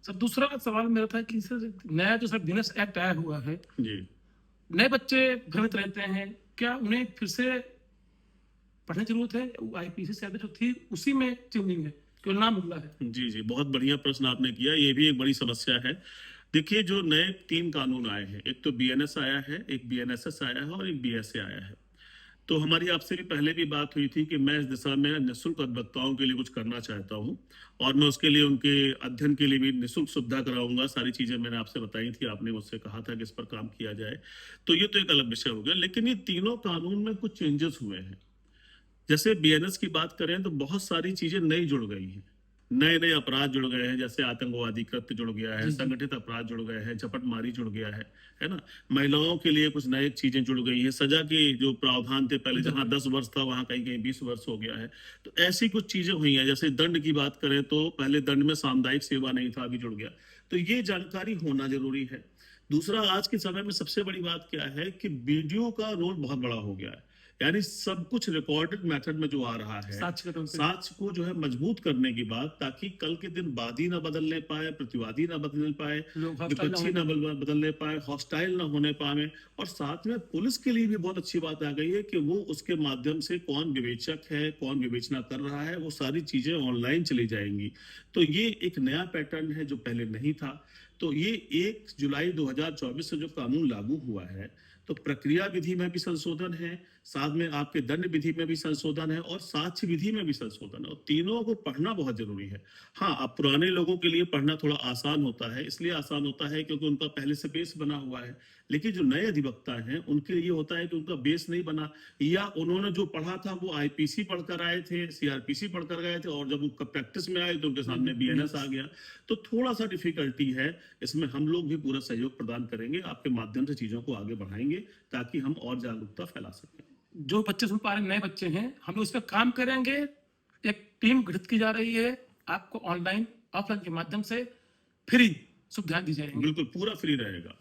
Sir दूसरा सवाल मेरा था कि सर नया जो सर बीएनएस एक्ट आया हुआ है, जी नए बच्चे भ्रमित रहते हैं, क्या उन्हें फिर से पढ़ने की जरूरत है? आईपीसी से जो थी उसी में चेंजिंग है, केवल नाम बदला है। जी जी, बहुत बढ़िया प्रश्न आपने किया। ये भी एक बड़ी समस्या है। देखिए, जो नए 3 कानून आए हैं, एक तो बीएनएस आया है, एक बीएनएसएस आया है और एक बीएसए आया है। तो हमारी आपसे भी पहले भी बात हुई थी कि मैं इस दिशा में निःशुल्क अधिवक्ताओं के लिए कुछ करना चाहता हूं, और मैं उसके लिए उनके अध्ययन के लिए भी निःशुल्क सुविधा कराऊंगा। सारी चीजें मैंने आपसे बताई थी, आपने मुझसे कहा था कि इस पर काम किया जाए। तो ये तो एक अलग विषय हो गया, लेकिन ये तीनों कानून में कुछ चेंजेस हुए हैं। जैसे बीएनएस की बात करें तो बहुत सारी चीजें नई जुड़ गई हैं। नए नए अपराध जुड़ गए हैं, जैसे आतंकवादी कृत्य जुड़ गया है, जी जी। संगठित अपराध जुड़ गए हैं, झपटमारी जुड़ गया है ना। महिलाओं के लिए कुछ नई चीजें जुड़ गई हैं, सजा के जो प्रावधान थे पहले जहां 10 वर्ष था वहां कहीं कहीं 20 वर्ष हो गया है। तो ऐसी कुछ चीजें हुई हैं। जैसे दंड की बात करें तो पहले दंड में सामुदायिक सेवा नहीं था, अभी जुड़ गया। तो ये जानकारी होना जरूरी है। दूसरा, आज के समय में सबसे बड़ी बात क्या है कि वीडियो का रोल बहुत बड़ा हो गया है। यानी सब कुछ रिकॉर्डेड मेथड में जो आ रहा है, साक्ष्य के तौर पे साक्ष्य को जो है मजबूत करने की बात, ताकि कल के दिन वादी ना बदलने पाए, प्रतिवादी ना बदलने पाए, लोग हॉस्टाइल ना विपक्षी ना बदलने पाए, हॉस्टाइल ना होने पाए। और साथ में पुलिस के लिए भी बहुत अच्छी बात आ गई है कि वो उसके माध्यम से कौन विवेचक है, कौन विवेचना कर रहा है, वो सारी चीजें ऑनलाइन चली जाएंगी। तो ये एक नया पैटर्न है जो पहले नहीं था। तो ये 1 जुलाई 2024 से जो कानून लागू हुआ है, तो प्रक्रिया विधि में भी संशोधन है, साथ में आपके दंड विधि में भी संशोधन है, और साक्ष्य विधि में भी संशोधन है। और तीनों को पढ़ना बहुत जरूरी है। हाँ, अब पुराने लोगों के लिए पढ़ना थोड़ा आसान होता है, इसलिए आसान होता है क्योंकि उनका पहले से बेस बना हुआ है। लेकिन जो नए अधिवक्ता हैं उनके लिए होता है कि उनका बेस नहीं बना, या उन्होंने जो पढ़ा था वो आईपीसी पढ़कर आए थे, सीआरपीसी पढ़कर गए थे, और जब उनका प्रैक्टिस में आए तो उनके सामने बीएनएस आ गया। तो थोड़ा सा डिफिकल्टी है इसमें। हम लोग भी पूरा सहयोग प्रदान करेंगे, आपके माध्यम से चीजों को आगे बढ़ाएंगे ताकि हम और जागरूकता फैला सकें। जो बच्चे सुन पा रहे हैं, नए बच्चे हैं, हम लोग इस पर काम करेंगे। एक टीम गठित की जा रही है, आपको ऑनलाइन ऑफलाइन के माध्यम से फ्री सुविधाएं दी जाएंगी। बिल्कुल पूरा फ्री रहेगा।